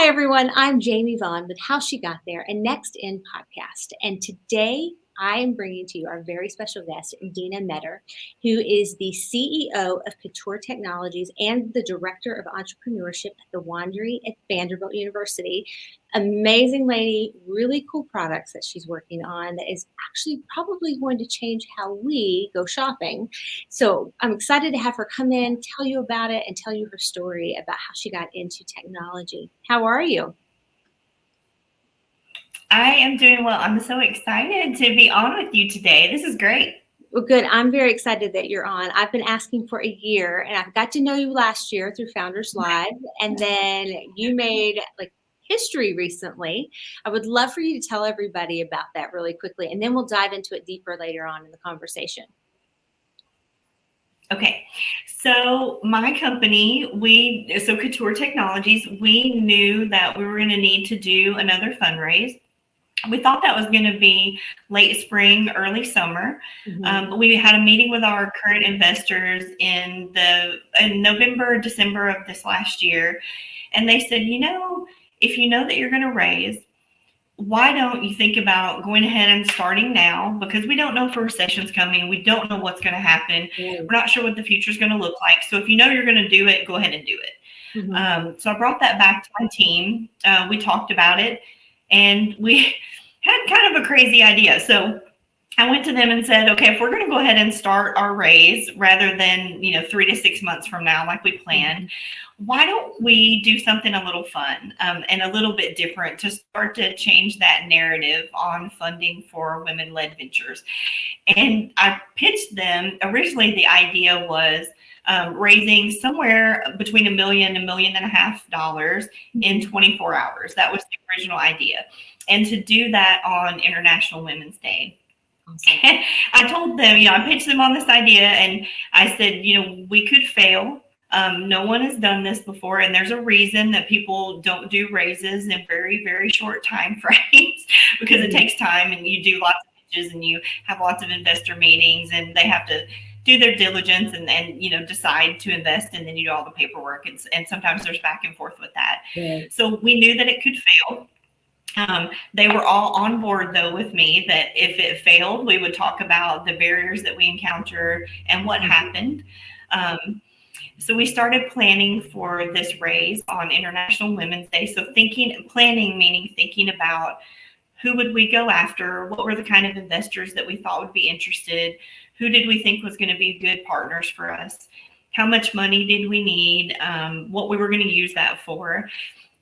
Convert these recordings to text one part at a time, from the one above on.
everyone. I'm Jamie Vaughn with How She Got There and Next In podcast. And today I am bringing to you our very special guest, Deanna Meador, who is the CEO of Couture Technologies and the Director of Entrepreneurship at the Wond'ry at Vanderbilt University. Amazing lady, really cool products that she's working on that is actually probably going to change how we go shopping. So I'm excited to have her come in, tell you about it, and tell you her story about how she got into technology. How are you? I am doing well. I'm so excited to be on with you today. This is great. Well, good. I'm very excited that you're on. I've been asking for a year, and I got to know you last year through Founders Live, and then you made history recently. I would love for you to tell everybody about that really quickly, and then we'll dive into it deeper later on in the conversation. Okay, so my company, Couture Technologies, we knew that we were going to need to do another fundraise. We thought that was going to be late spring, early summer. We had a meeting with our current investors in November, December of this last year. And they said, if you know that you're going to raise, why don't you think about going ahead and starting now? Because we don't know if a recession's coming. We don't know what's going to happen. We're not sure what the future is going to look like. So if you know you're going to do it, go ahead and do it. So I brought that back to my team. We talked about it. And we had kind of a crazy idea. So I went to them and said, okay, if we're going to go ahead and start our raise rather than, 3 to 6 months from now, like we planned, why don't we do something a little fun and a little bit different to start to change that narrative on funding for women-led ventures? And I pitched them. Originally, the idea was raising somewhere between $1 million and $1.5 million in 24 hours. That was the original idea. And to do that on International Women's Day. Awesome. I told them, I pitched them on this idea and I said, we could fail. No one has done this before. And there's a reason that people don't do raises in very, very short time frames because it takes time and you do lots of pitches and you have lots of investor meetings and they have to do their diligence and decide to invest, and then you do all the paperwork, and sometimes there's back and forth with that. Right. So we knew that it could fail. They were all on board though with me that if it failed, we would talk about the barriers that we encountered and what happened. So we started planning for this raise on International Women's Day. So planning meaning thinking about who would we go after? What were the kind of investors that we thought would be interested? Who did we think was going to be good partners for us? How much money did we need? What we were going to use that for?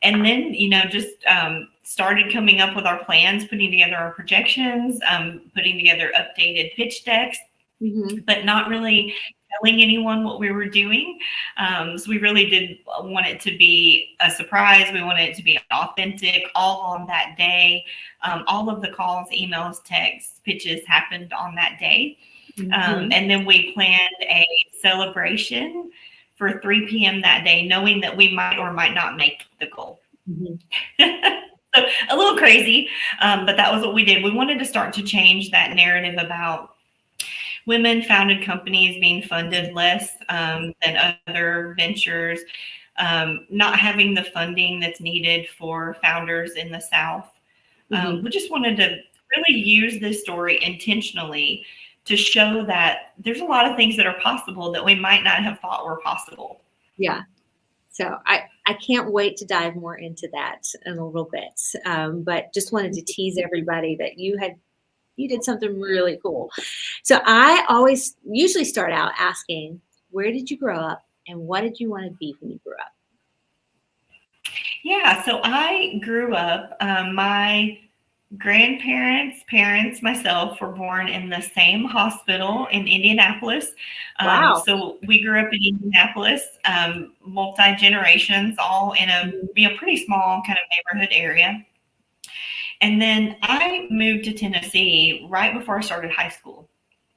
And then, just started coming up with our plans, putting together our projections, putting together updated pitch decks, but not really telling anyone what we were doing. So we really did want it to be a surprise. We wanted it to be authentic, all on that day. All of the calls, emails, texts, pitches happened on that day. And then we planned a celebration for 3 p.m. that day, knowing that we might or might not make the goal. So a little crazy, but that was what we did. We wanted to start to change that narrative about women-founded companies being funded less than other ventures, not having the funding that's needed for founders in the South. We just wanted to really use this story intentionally to show that there's a lot of things that are possible that we might not have thought were possible. Yeah. So I can't wait to dive more into that in a little bit. But just wanted to tease everybody that you did something really cool. So I usually start out asking, where did you grow up and what did you want to be when you grew up? Yeah, so I grew up, my grandparents, parents, myself were born in the same hospital in Indianapolis. Wow. So we grew up in Indianapolis, multi-generations, all in a pretty small kind of neighborhood area. And then I moved to Tennessee right before I started high school.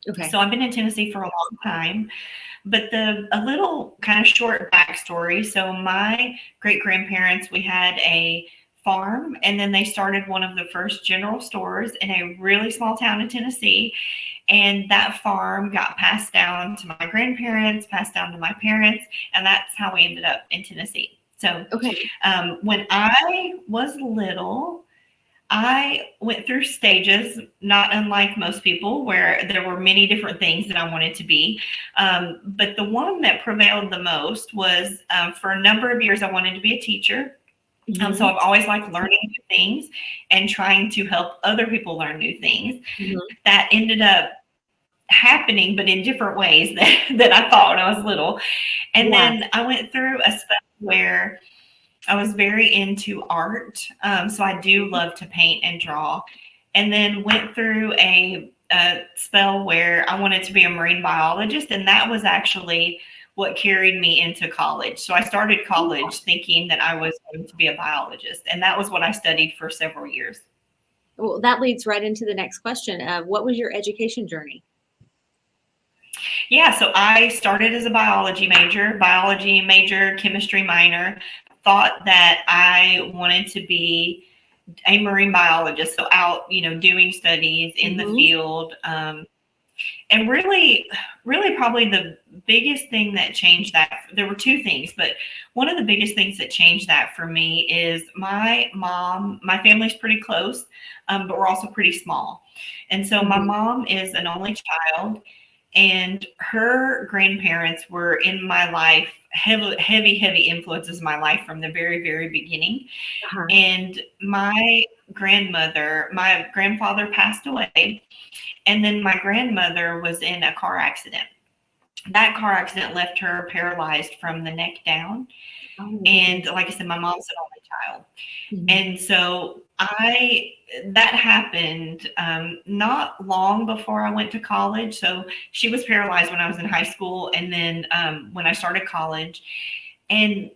Okay. So I've been in Tennessee for a long time. But a little kind of short backstory. So my great-grandparents, we had a farm, and then they started one of the first general stores in a really small town in Tennessee. And that farm got passed down to my grandparents, passed down to my parents, and that's how we ended up in Tennessee. So Okay. when I was little, I went through stages, not unlike most people, where there were many different things that I wanted to be. But the one that prevailed the most was for a number of years, I wanted to be a teacher. So I've always liked learning new things and trying to help other people learn new things. That ended up happening, but in different ways that I thought when I was little. And then I went through a spell where I was very into art. So I do love to paint and draw. And then went through a spell where I wanted to be a marine biologist. And that was actually what carried me into college. So I started college thinking that I was going to be a biologist. And that was what I studied for several years. Well, that leads right into the next question. What was your education journey? Yeah, so I started as a biology major, chemistry minor, thought that I wanted to be a marine biologist, so out, doing studies in the field. And really probably the biggest thing that changed that, there were two things, but one of the biggest things that changed that for me is my family's pretty close, but we're also pretty small. And so my mom is an only child, and her grandparents were in my life, heavy influences in my life from the very, very beginning. And my grandfather passed away, and then my grandmother was in a car accident. That car accident left her paralyzed from the neck down. And like I said, my mom's an only child. And so that happened not long before I went to college. So she was paralyzed when I was in high school, and then when I started college. And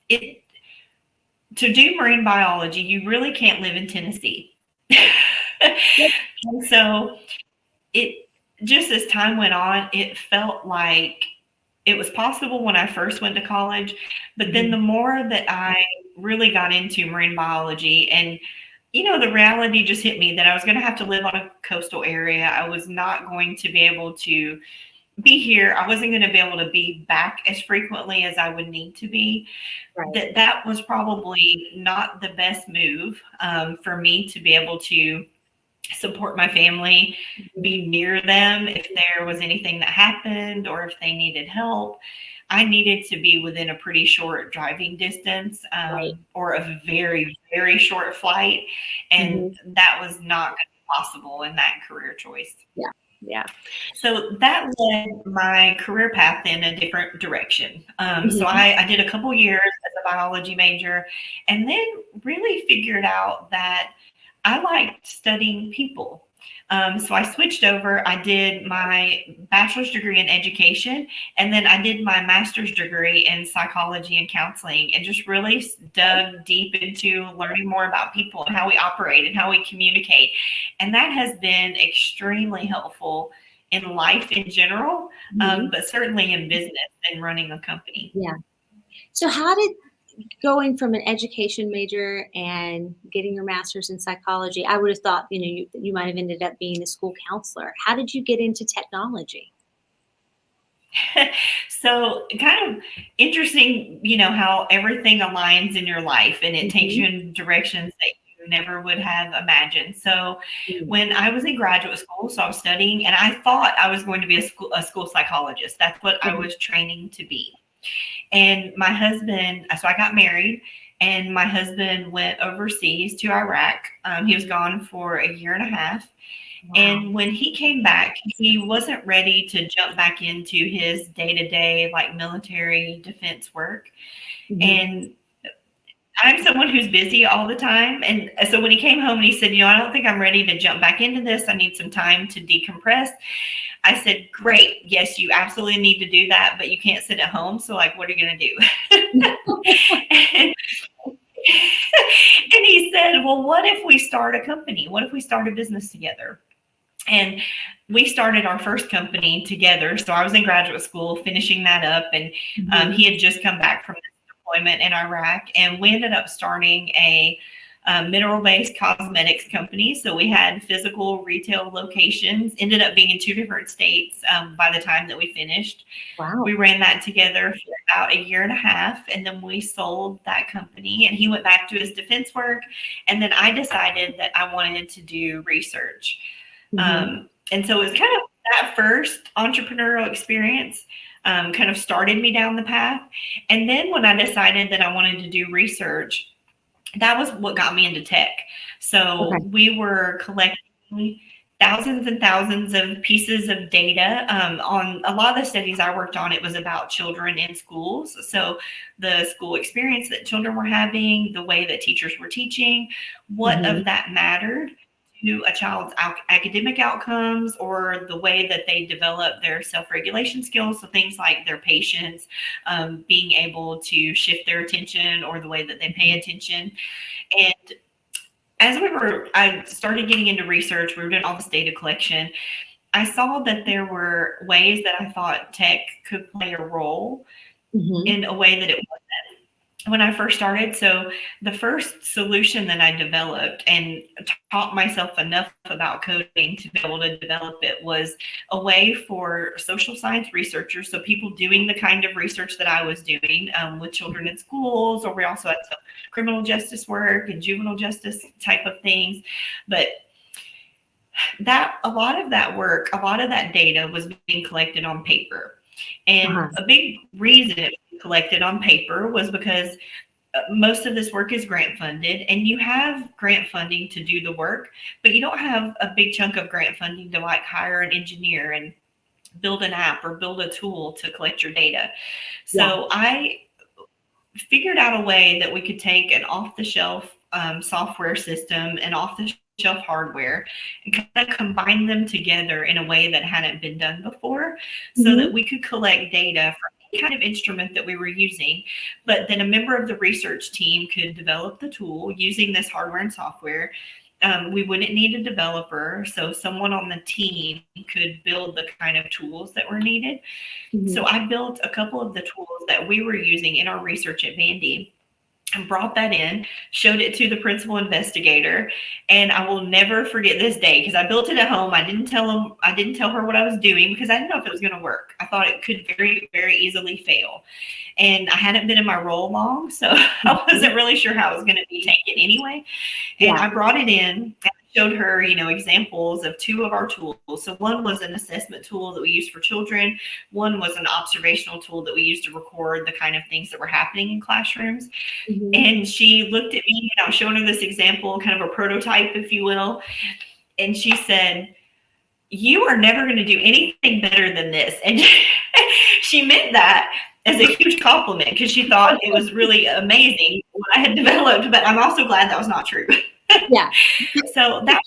to do marine biology, you really can't live in Tennessee. And so just as time went on, it felt like it was possible when I first went to college, but then the more that I really got into marine biology, and the reality just hit me that I was going to have to live on a coastal area. I was not going to be able to be here. I wasn't going to be able to be back as frequently as I would need to be. That was probably not the best move for me to be able to support my family, be near them if there was anything that happened or if they needed help. I needed to be within a pretty short driving distance or a very, very short flight. And that was not going to be possible in that career choice. Yeah. So that led my career path in a different direction. So I did a couple years as a biology major, and then really figured out that I liked studying people. So I switched over. I did my bachelor's degree in education, and then I did my master's degree in psychology and counseling, and just really dug deep into learning more about people and how we operate and how we communicate. And that has been extremely helpful in life in general, but certainly in business and running a company. Yeah. So how did going from an education major and getting your master's in psychology, I would have thought, you might have ended up being a school counselor. How did you get into technology? So kind of interesting, how everything aligns in your life, and it takes you in directions that you never would have imagined. So when I was in graduate school, so I was studying, and I thought I was going to be a school psychologist. That's what I was training to be. And my husband, so I got married, and my husband went overseas to Iraq. He was gone for a year and a half. And when he came back, he wasn't ready to jump back into his day-to-day, like military defense work. And I'm someone who's busy all the time. And so when he came home and he said, I don't think I'm ready to jump back into this. I need some time to decompress. I said, great. Yes, you absolutely need to do that, but you can't sit at home. So what are you going to do? And he said, well, what if we start a company? What if we start a business together? And we started our first company together. So I was in graduate school finishing that up, and he had just come back from this deployment in Iraq, and we ended up starting a mineral-based cosmetics company. So we had physical retail locations, ended up being in 2 different states by the time that we finished. Wow. We ran that together for about a year and a half, and then we sold that company, and he went back to his defense work. And then I decided that I wanted to do research. And so it was kind of that first entrepreneurial experience kind of started me down the path. And then when I decided that I wanted to do research, that was what got me into tech. So we were collecting thousands and thousands of pieces of data on a lot of the studies I worked on. It was about children in schools. So the school experience that children were having, the way that teachers were teaching, what of that mattered to a child's academic outcomes, or the way that they develop their self-regulation skills. So things like their patience, being able to shift their attention, or the way that they pay attention. And as I started getting into research, we were doing all this data collection. I saw that there were ways that I thought tech could play a role in a way that it wasn't when I first started. So the first solution that I developed and taught myself enough about coding to be able to develop it was a way for social science researchers, so people doing the kind of research that I was doing with children in schools, or we also had some criminal justice work and juvenile justice type of things. But a lot of that work, a lot of that data was being collected on paper. And a big reason it was collected on paper was because most of this work is grant funded, and you have grant funding to do the work, but you don't have a big chunk of grant funding to like hire an engineer and build an app or build a tool to collect your data. So I figured out a way that we could take an off-the-shelf software system and off-the-shelf hardware and kind of combine them together in a way that hadn't been done before, so that we could collect data from any kind of instrument that we were using, but then a member of the research team could develop the tool using this hardware and software. We wouldn't need a developer, so someone on the team could build the kind of tools that were needed. So I built a couple of the tools that we were using in our research at Vandy, and brought that in, showed it to the principal investigator. And I will never forget this day, because I built it at home. I didn't tell her what I was doing, because I didn't know if it was going to work. I thought it could very, very easily fail. And I hadn't been in my role long, so I wasn't really sure how it was going to be taken anyway. And I brought it in and showed her, examples of 2 of our tools. So one was an assessment tool that we used for children. One was an observational tool that we used to record the kind of things that were happening in classrooms. And she looked at me, and I was showing her this example, kind of a prototype, if you will. And she said, "You are never going to do anything better than this." And she meant that as a huge compliment, because she thought it was really amazing what I had developed. But I'm also glad that was not true. So that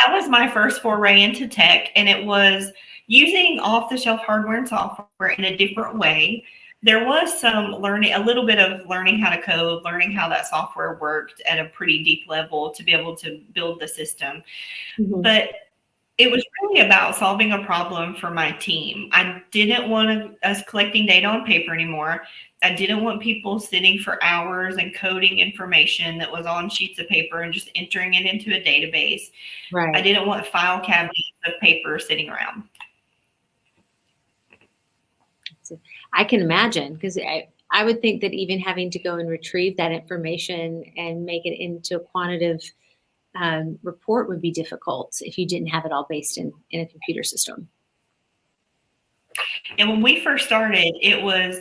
was my first foray into tech, and it was using off-the-shelf hardware and software in a different way. There was some learning, a little bit of learning how to code, learning how that software worked at a pretty deep level to be able to build the system. But it was really about solving a problem for my team. I didn't want us collecting data on paper anymore. I didn't want people sitting for hours and coding information that was on sheets of paper and just entering it into a database. I didn't want file cabinets of paper sitting around. I can imagine, because I would think that even having to go and retrieve that information and make it into a quantitative report would be difficult if you didn't have it all based in a computer system. And when we first started, it was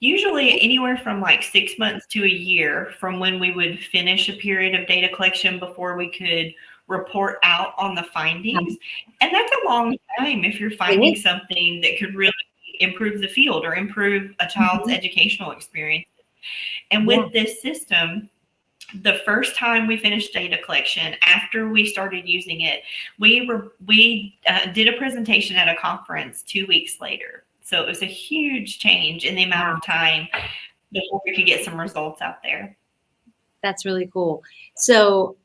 usually anywhere from like 6 months to a year from when we would finish a period of data collection before we could report out on the findings. And that's a long time if you're finding something that could really improve the field or improve a child's educational experience. And with this system, the first time we finished data collection, after we started using it, we did a presentation at a conference 2 weeks later. So it was a huge change in the amount of time before we could get some results out there. That's really cool. So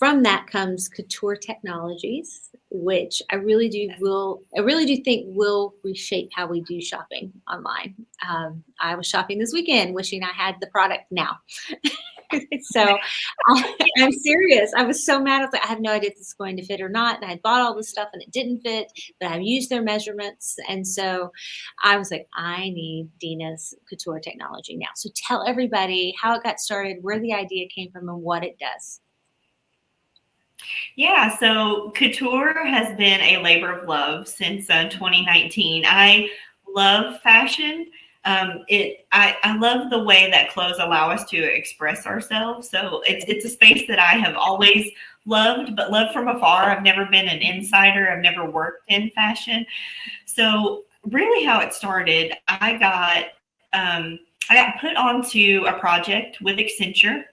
from that comes Couture Technologies, which I really do think will reshape how we do shopping online. I was shopping this weekend, wishing I had the product now. So I'm serious. I was so mad. I was like, I have no idea if this is going to fit or not. And I had bought all this stuff and it didn't fit, but I've used their measurements. And so I was like, I need Deanna's Couture Technology now. So tell everybody how it got started, where the idea came from, and what it does. Yeah, so Couture has been a labor of love since 2019. I love fashion. I love the way that clothes allow us to express ourselves. So it's a space that I have always loved, but loved from afar. I've never been an insider. I've never worked in fashion. So really, how it started, I got put onto a project with Accenture.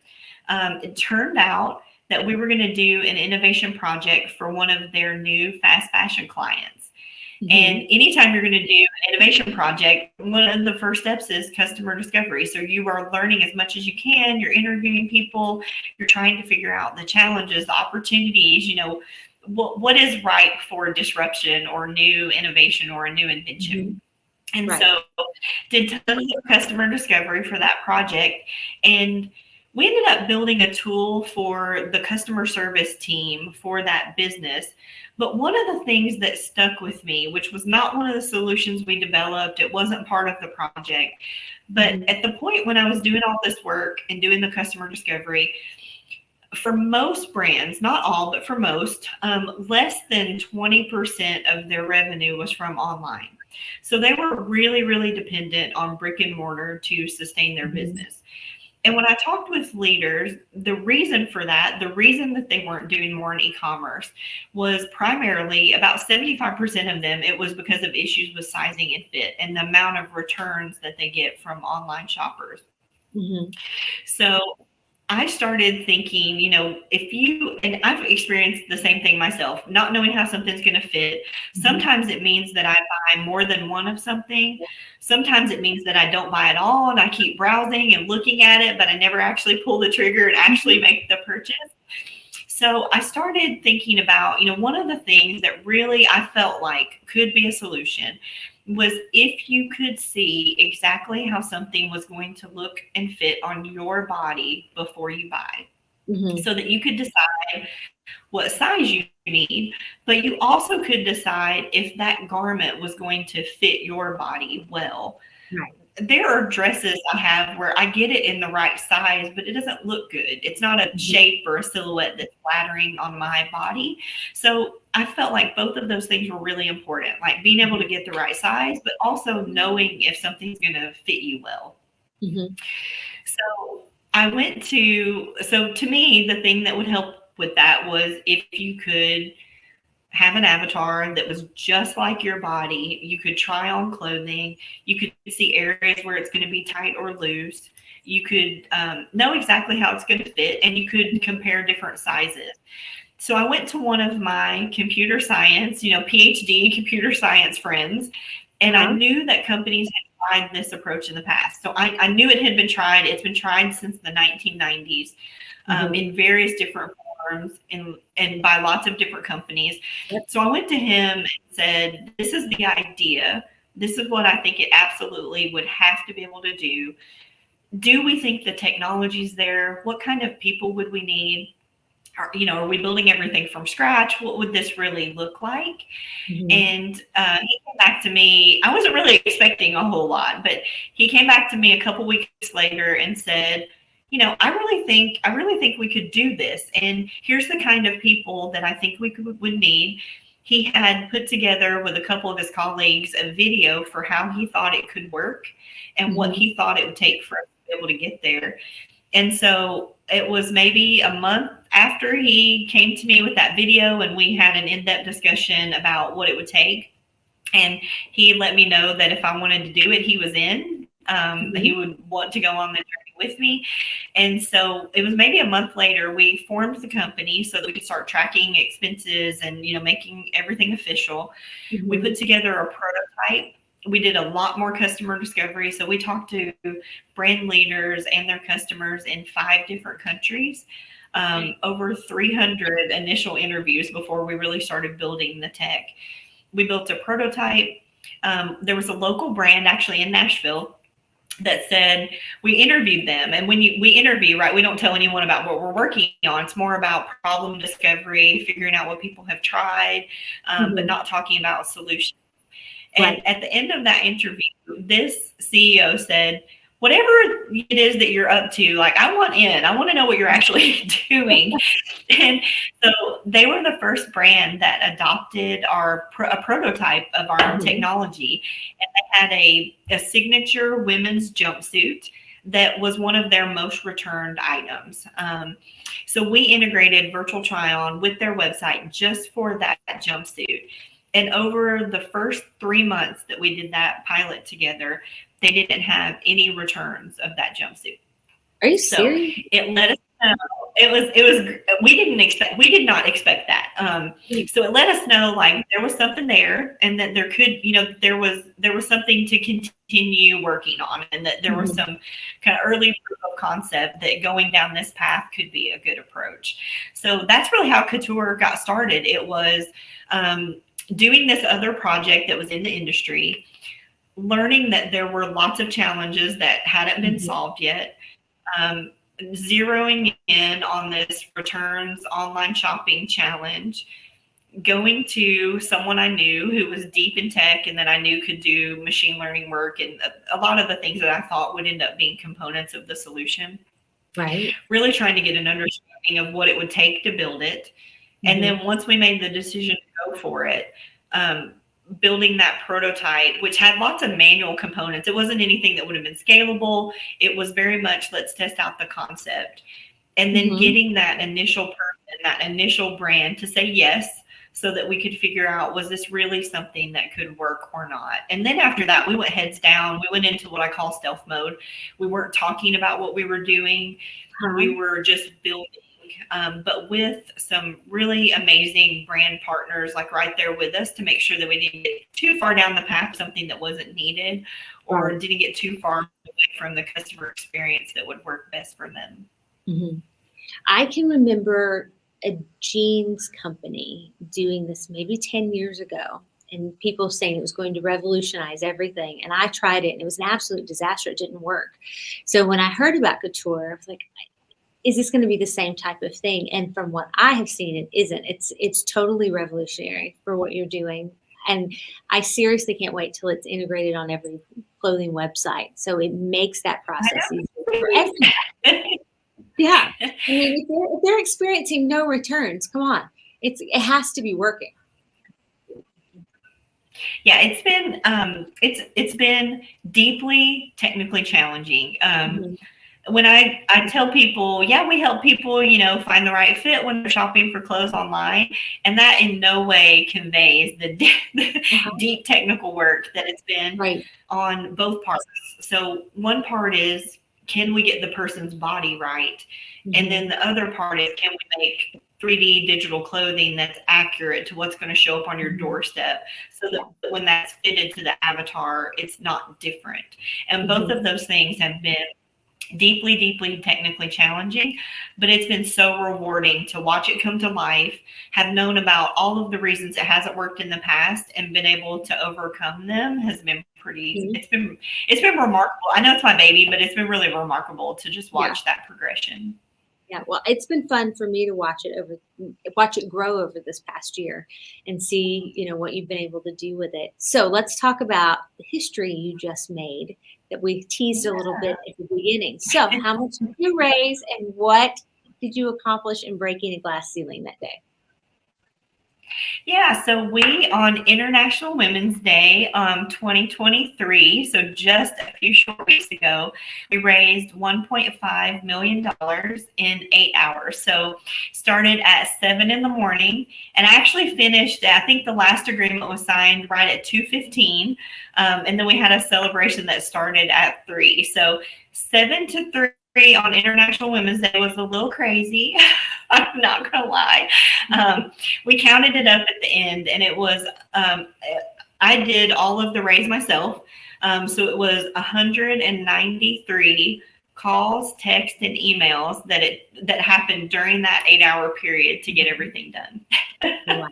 It turned out that we were going to do an innovation project for one of their new fast fashion clients. Mm-hmm. And anytime you're going to do an innovation project, one of the first steps is customer discovery. So you are learning as much as you can. You're interviewing people. You're trying to figure out the challenges, the opportunities, what is ripe for disruption or new innovation or a new invention. Mm-hmm. And right. So did tons of customer discovery for that project. And we ended up building a tool for the customer service team for that business. But one of the things that stuck with me, which was not one of the solutions we developed, it wasn't part of the project, but at the point when I was doing all this work and doing the customer discovery, for most brands, not all, but for most, less than 20% of their revenue was from online. So they were really, really dependent on brick and mortar to sustain their business. And when I talked with leaders, the reason for that, the reason that they weren't doing more in e-commerce was primarily about 75% of them, it was because of issues with sizing and fit and the amount of returns that they get from online shoppers. Mm-hmm. So I started thinking, and I've experienced the same thing myself, not knowing how something's going to fit. Sometimes it means that I buy more than one of something. Sometimes it means that I don't buy at all and I keep browsing and looking at it, but I never actually pull the trigger and actually make the purchase. So I started thinking about, one of the things that really I felt like could be a solution was if you could see exactly how something was going to look and fit on your body before you buy, so that you could decide what size you need, but you also could decide if that garment was going to fit your body well. Right. There are dresses I have where I get it in the right size, but it doesn't look good. It's not a shape or a silhouette that's flattering on my body. So I felt like both of those things were really important, like being able to get the right size, but also knowing if something's going to fit you well. Mm-hmm. So to me, the thing that would help with that was if you could have an avatar that was just like your body. You could try on clothing. You could see areas where it's going to be tight or loose. You could know exactly how it's going to fit, and you could compare different sizes. So I went to one of my computer science, PhD computer science friends, and I knew that companies had tried this approach in the past. So I knew it had been tried. It's been tried since the 1990s in various different forms and by lots of different companies. So I went to him and said, this is the idea. This is what I think it absolutely would have to be able to do. Do we think the technology's there? What kind of people would we need? Are we building everything from scratch? What would this really look like? Mm-hmm. And he came back to me. I wasn't really expecting a whole lot, but he came back to me a couple weeks later and said, I really think we could do this. And here's the kind of people that I think we would need. He had put together with a couple of his colleagues a video for how he thought it could work and what he thought it would take for us to be able to get there. And so it was maybe a month after he came to me with that video, and we had an in-depth discussion about what it would take. And he let me know that if I wanted to do it, he was in. He would want to go on the journey with me. And so it was maybe a month later, we formed the company so that we could start tracking expenses and, making everything official. Mm-hmm. We put together a prototype. We did a lot more customer discovery. So we talked to brand leaders and their customers in 5 different countries. over 300 initial interviews before we really started building the tech. We built a prototype. There was a local brand actually in Nashville that said, we interviewed them. And when we interview, right, we don't tell anyone about what we're working on. It's more about problem discovery, figuring out what people have tried, but not talking about solutions. And at the end of that interview, this CEO said, whatever it is that you're up to, like, I want in. I want to know what you're actually doing. And so they were the first brand that adopted a prototype of our technology. And they had a signature women's jumpsuit that was one of their most returned items. So we integrated virtual try-on with their website just for that jumpsuit. And over the first 3 months that we did that pilot together, they didn't have any returns of that jumpsuit. Are you serious? So it let us know. We did not expect that. So it let us know, like, there was something there, and that there could, there was something to continue working on, and that there was some kind of early proof of concept that going down this path could be a good approach. So that's really how Couture got started. It was doing this other project that was in the industry, learning that there were lots of challenges that hadn't been solved yet, zeroing in on this returns online shopping challenge, going to someone I knew who was deep in tech and that I knew could do machine learning work and a lot of the things that I thought would end up being components of the solution. Right. Really trying to get an understanding of what it would take to build it. And then once we made the decision to go for it, building that prototype, which had lots of manual components. It wasn't anything that would have been scalable. It was very much, let's test out the concept. And then getting that initial person, that initial brand to say yes, so that we could figure out, was this really something that could work or not? And then after that, we went heads down. We went into what I call stealth mode. We weren't talking about what we were doing. We were just building. But with some really amazing brand partners, like right there with us, to make sure that we didn't get too far down the path, something that wasn't needed, or didn't get too far away from the customer experience that would work best for them. I can remember a jeans company doing this maybe 10 years ago, and people saying it was going to revolutionize everything. And I tried it, and it was an absolute disaster. It didn't work. So when I heard about Couture, I was like, is this going to be the same type of thing? And from what I have seen, it isn't. It's totally revolutionary for what you're doing. And I seriously can't wait till it's integrated on every clothing website. So it makes that process easier for everyone. Yeah. I mean, if they're experiencing no returns, come on. It has to be working. Yeah, it's been deeply technically challenging. When I tell people, yeah, we help people, find the right fit when they're shopping for clothes online. And that in no way conveys the deep technical work that it's been on both parts. So one part is, can we get the person's body right? And then the other part is, can we make 3D digital clothing that's accurate to what's going to show up on your doorstep, so that when that's fitted to the avatar, it's not different. And both of those things have been deeply, deeply technically challenging, but it's been so rewarding to watch it come to life, have known about all of the reasons it hasn't worked in the past and been able to overcome them has been pretty, it's been remarkable. I know it's my baby, but it's been really remarkable to just watch that progression. Yeah, well, it's been fun for me to watch it grow over this past year and see, what you've been able to do with it. So let's talk about the history you just made that we teased a little bit at the beginning. So how much did you raise, and what did you accomplish in breaking a glass ceiling that day? Yeah, so we, on International Women's Day 2023, so just a few short weeks ago, we raised $1.5 million in 8 hours. So started at 7 in the morning, and I actually finished, I think the last agreement was signed right at 2:15, and then we had a celebration that started at 3. So 7 to 3 on International Women's Day was a little crazy. I'm not going to lie. We counted it up at the end, and it was, I did all of the raise myself. So it was 193 calls, texts, and emails that happened during that 8-hour period to get everything done. Wow.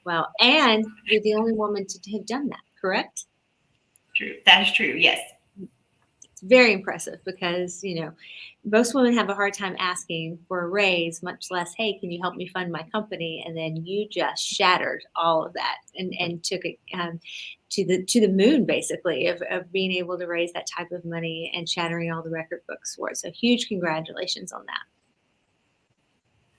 Wow. And you're the only woman to have done that, correct? True. That is true. Yes. It's very impressive because, most women have a hard time asking for a raise, much less, hey, can you help me fund my company? And then you just shattered all of that and took it to the moon, basically, of being able to raise that type of money and shattering all the record books for it. So huge congratulations on that.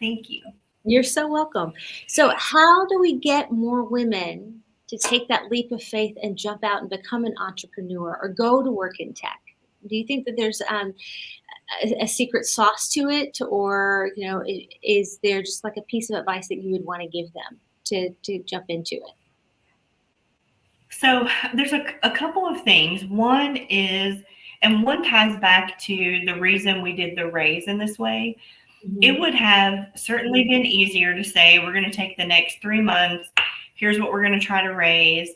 Thank you. You're so welcome. So how do we get more women to take that leap of faith and jump out and become an entrepreneur or go to work in tech? Do you think that there's a secret sauce to it, or is there just like a piece of advice that you would want to give them to jump into it? So there's a couple of things. One is, and one ties back to the reason we did the raise in this way. It would have certainly been easier to say, we're going to take the next 3 months. Here's what we're going to try to raise.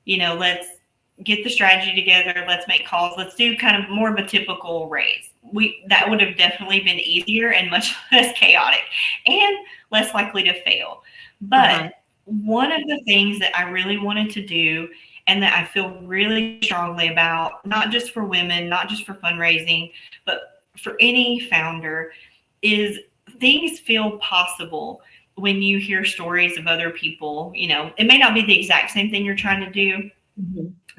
Let's get the strategy together. Let's make calls. Let's do kind of more of a typical raise. That would have definitely been easier and much less chaotic and less likely to fail. But one of the things that I really wanted to do and that I feel really strongly about, not just for women, not just for fundraising, but for any founder, is things feel possible when you hear stories of other people. It may not be the exact same thing you're trying to do,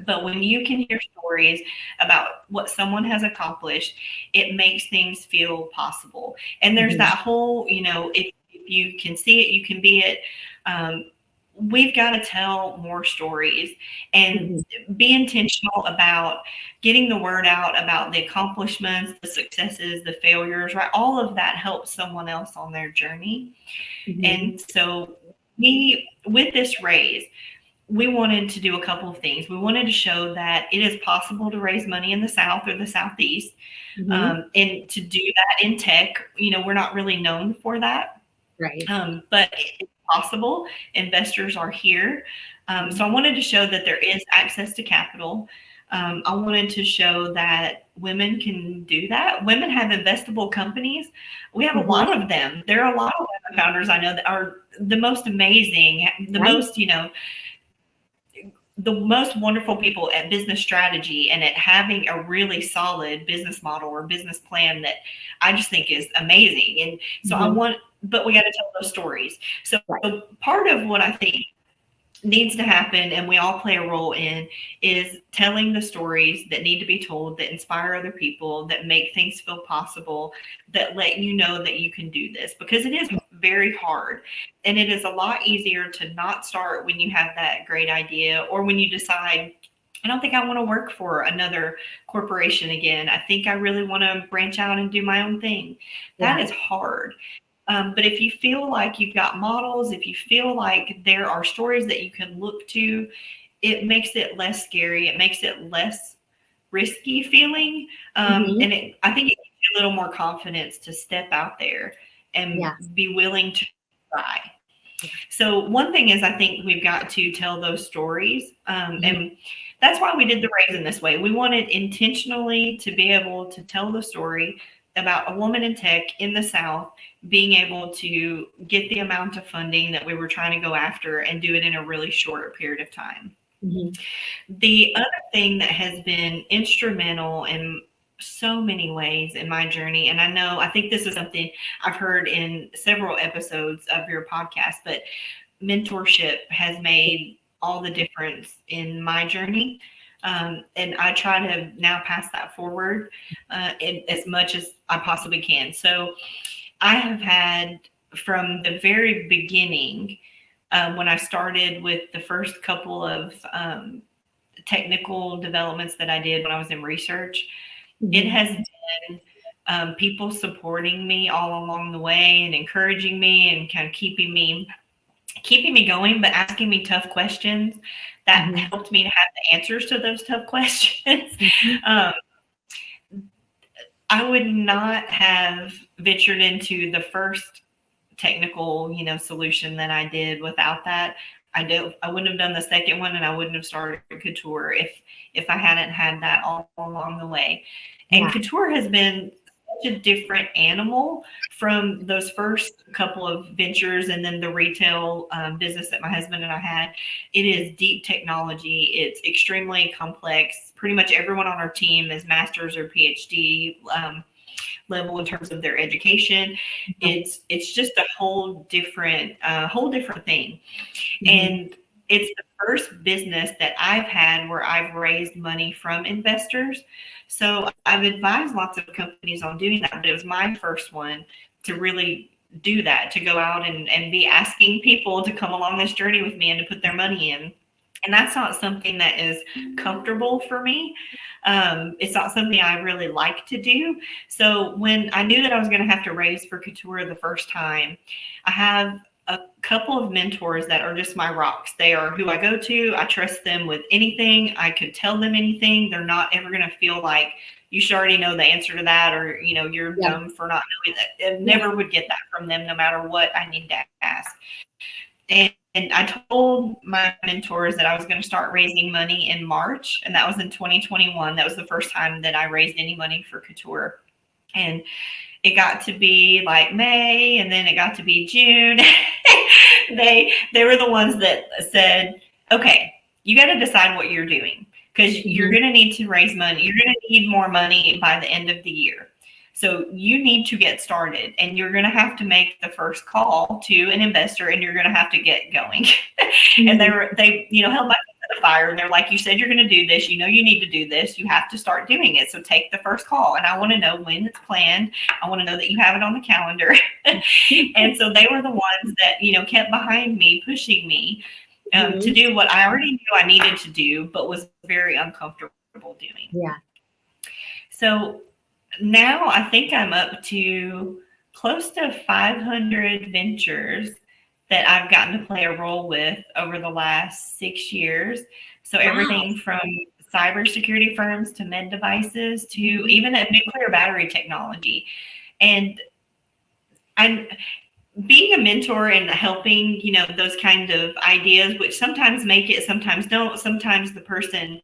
but when you can hear stories about what someone has accomplished, it makes things feel possible. And there's that whole, if you can see it, you can be it. We've got to tell more stories and be intentional about getting the word out about the accomplishments, the successes, the failures, right? All of that helps someone else on their journey. And so with this raise, we wanted to do a couple of things. We wanted to show that it is possible to raise money in the South or the Southeast. And to do that in tech, we're not really known for that. Right. But it's possible. Investors are here. So I wanted to show that there is access to capital. I wanted to show that women can do that. Women have investable companies. We have a lot of them. There are a lot of women founders I know that are the most amazing, the most wonderful people at business strategy and at having a really solid business model or business plan that I just think is amazing. And so but we got to tell those stories. So part of what I think needs to happen, and we all play a role in, is telling the stories that need to be told, that inspire other people, that make things feel possible, that let you know that you can do this, because it is very hard. And it is a lot easier to not start when you have that great idea, or when you decide, I don't think I want to work for another corporation again. I think I really want to branch out and do my own thing. That is hard. But if you feel like you've got models, if you feel like there are stories that you can look to, it makes it less scary. It makes it less risky feeling. And I think it gives you a little more confidence to step out there and be willing to try. So one thing is, I think we've got to tell those stories. And that's why we did the raise in this way. We wanted intentionally to be able to tell the story about a woman in tech in the South being able to get the amount of funding that we were trying to go after and do it in a really short period of time. The other thing that has been instrumental in so many ways in my journey, and I think this is something I've heard in several episodes of your podcast, but mentorship has made all the difference in my journey. And I try to now pass that forward as much as I possibly can. So I have had, from the very beginning, when I started with the first couple of technical developments that I did when I was in research, it has been people supporting me all along the way and encouraging me and kind of keeping me going, but asking me tough questions that helped me to have the answers to those tough questions. I would not have ventured into the first technical, solution that I did without that. I wouldn't have done the second one, and I wouldn't have started Couture if I hadn't had that all along the way. And Couture has been a different animal from those first couple of ventures and then the retail business that my husband and I had. It is deep technology. It's extremely complex. Pretty much everyone on our team is master's or PhD level in terms of their education. It's just a whole different thing. And it's the first business that I've had where I've raised money from investors. So I've advised lots of companies on doing that, but it was my first one to really do that, to go out and be asking people to come along this journey with me and to put their money in. And that's not something that is comfortable for me. It's not something I really like to do. So when I knew that I was going to have to raise for Couture the first time, I have a couple of mentors that are just my rocks. They are who I go to. I trust them with anything. I could tell them anything. They're not ever going to feel like you should already know the answer to that, or, you know, you're dumb for not knowing that. I never would get that from them, no matter what I need to ask. And I told my mentors that I was going to start raising money in March, and that was in 2021. That was the first time that I raised any money for Couture. And it got to be like May, and then it got to be June. They were the ones that said, okay, you got to decide what you're doing, because you're going to need to raise money. You're going to need more money by the end of the year. So you need to get started, and you're going to have to make the first call to an investor, and you're going to have to get going. And they, you know, held my feet to the fire, and they're like, you said you're going to do this. You know, you need to do this. You have to start doing it. So take the first call. And I want to know when it's planned. I want to know that you have it on the calendar. And so they were the ones that, you know, kept behind me, pushing me to do what I already knew I needed to do, but was very uncomfortable doing. Yeah. So now I think I'm up to close to 500 ventures that I've gotten to play a role with over the last 6 years. So everything from cybersecurity firms to med devices to even a nuclear battery technology. And I'm being a mentor and helping, you know, those kind of ideas, which sometimes make it, sometimes don't. Sometimes the person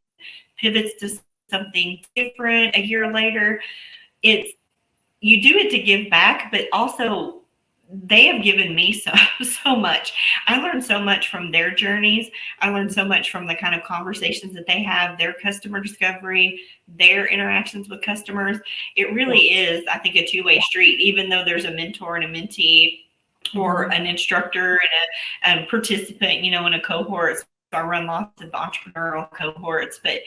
pivots to something different a year later. It's, you do it to give back, but also they have given me so much. I learned so much from their journeys. I learned so much from the kind of conversations that they have, their customer discovery, their interactions with customers. It really is, I think, a two-way street, even though there's a mentor and a mentee, or an instructor and a participant, you know, in a cohort. So I run lots of entrepreneurial cohorts, but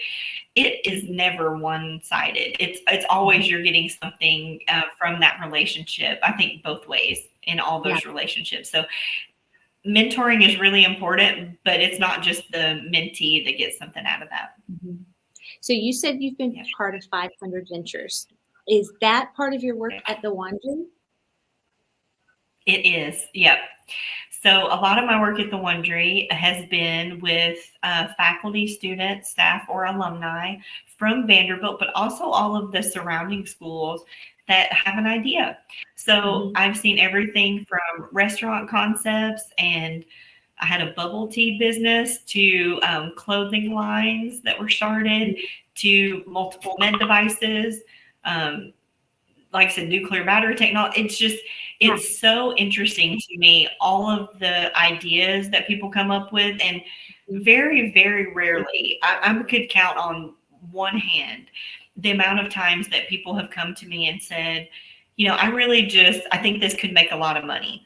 it is never one-sided. It's always you're getting something from that relationship. I think both ways in all those relationships. So mentoring is really important, but it's not just the mentee that gets something out of that. So you said you've been part of 500 ventures. Is that part of your work at the Wond'ry? It is, yep. So a lot of my work at the Wond'ry has been with faculty, students, staff, or alumni from Vanderbilt, but also all of the surrounding schools that have an idea. So I've seen everything from restaurant concepts, and I had a bubble tea business, to clothing lines that were started, to multiple med devices, like I said, nuclear battery technology. It's so interesting to me, all of the ideas that people come up with. And very, very rarely, I could count on one hand the amount of times that people have come to me and said, you know, I think this could make a lot of money.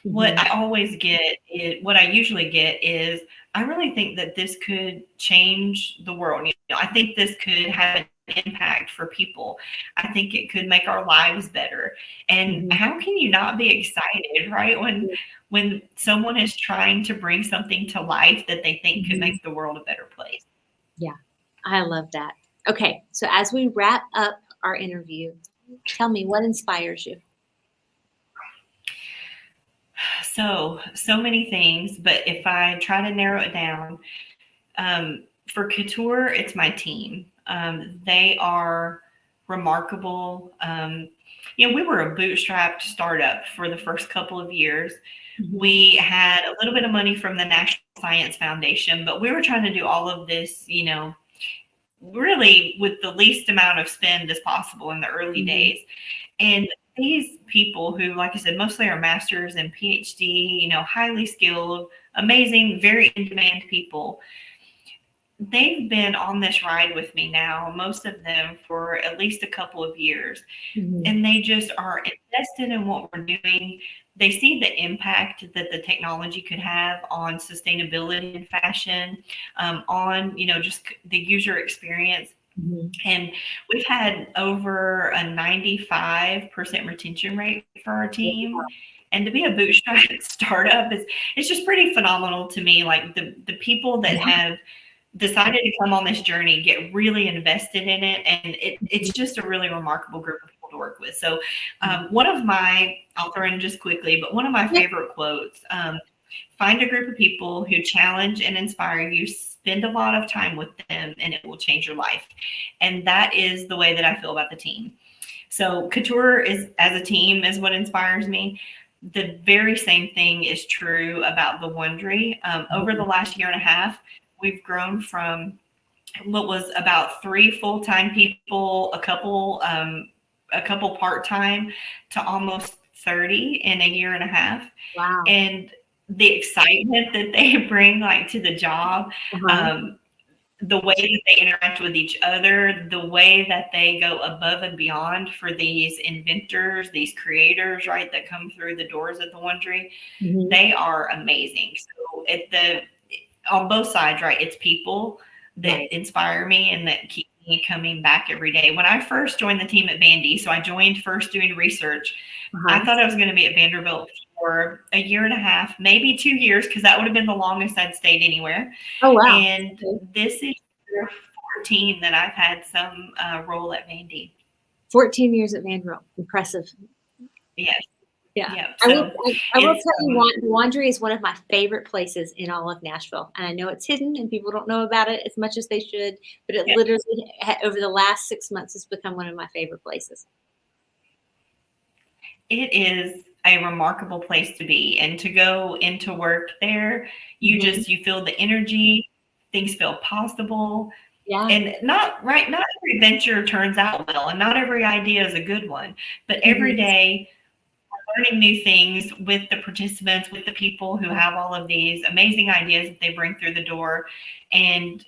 What I usually get is, I really think that this could change the world. You know, I think this could have an impact for people. I think it could make our lives better. And how can you not be excited, right? When someone is trying to bring something to life that they think could make the world a better place. Yeah, I love that. Okay, so as we wrap up our interview, tell me, what inspires you? So many things, but if I try to narrow it down, for Couture, it's my team. They are remarkable. You know, we were a bootstrapped startup for the first couple of years. We had a little bit of money from the National Science Foundation, but we were trying to do all of this, you know, really with the least amount of spend as possible in the early days. And these people who, like I said, mostly are masters and PhD, highly skilled, amazing, very in demand people, they've been on this ride with me now, most of them for at least a couple of years. And they just are invested in what we're doing. They see the impact that the technology could have on sustainability in fashion, on, just the user experience. And we've had over a 95% retention rate for our team. And to be a bootstrap startup it's just pretty phenomenal to me. Like the people that have decided to come on this journey get really invested in it, and it's just a really remarkable group of people to work with. So I'll throw in just quickly, but one of my favorite quotes, find a group of people who challenge and inspire you, spend a lot of time with them, and it will change your life. And that is the way that I feel about the team. So Couture is, as a team, is what inspires me. The very same thing is true about the Wond'ry. Over the last year and a half, we've grown from what was about 3 full-time people, a couple part-time, to almost 30 in a year and a half. Wow. And the excitement that they bring to the job, the way that they interact with each other, the way that they go above and beyond for these inventors, these creators, right, that come through the doors at the Wond'ry, they are amazing. So on both sides, right, it's people that inspire me and that keep me coming back every day. When I first joined the team at Vandy, so I joined first doing research, I thought I was going to be at Vanderbilt for a year and a half, maybe 2 years, because that would have been the longest I'd stayed anywhere. Oh, wow. And this is year 14 that I've had some role at Vandy. 14 years at Vanderbilt. Impressive. Yes. Yeah. Yep. I will tell you, the Wond'ry is one of my favorite places in all of Nashville. And I know it's hidden and people don't know about it as much as they should, but it literally, over the last 6 months, has become one of my favorite places. It is a remarkable place to be, and to go into work there, you feel the energy, things feel possible. Yeah. And not every venture turns out well, and not every idea is a good one, but every day we're learning new things with the participants, with the people who have all of these amazing ideas that they bring through the door. And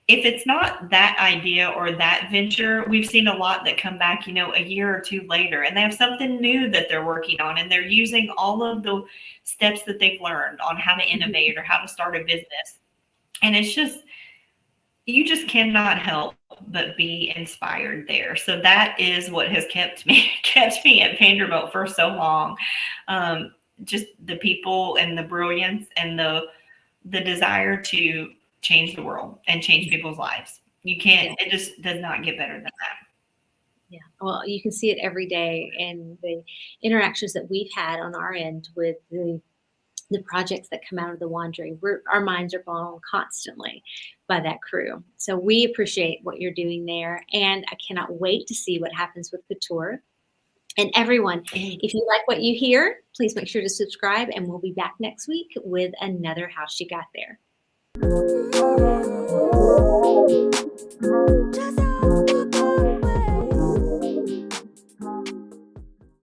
if it's not that idea or that venture, we've seen a lot that come back, a year or two later, and they have something new that they're working on, and they're using all of the steps that they've learned on how to innovate or how to start a business. And it's just, you just cannot help but be inspired there. So that is what has kept me at Vanderbilt for so long. Just the people and the brilliance and the desire to change the world and change people's lives. You can't, it just does not get better than that. Yeah. Well, you can see it every day in the interactions that we've had on our end with the projects that come out of the Wond'ry. Our minds are blown constantly by that crew. So we appreciate what you're doing there. And I cannot wait to see what happens with Couture. And everyone, if you like what you hear, please make sure to subscribe, and we'll be back next week with another How She Got There.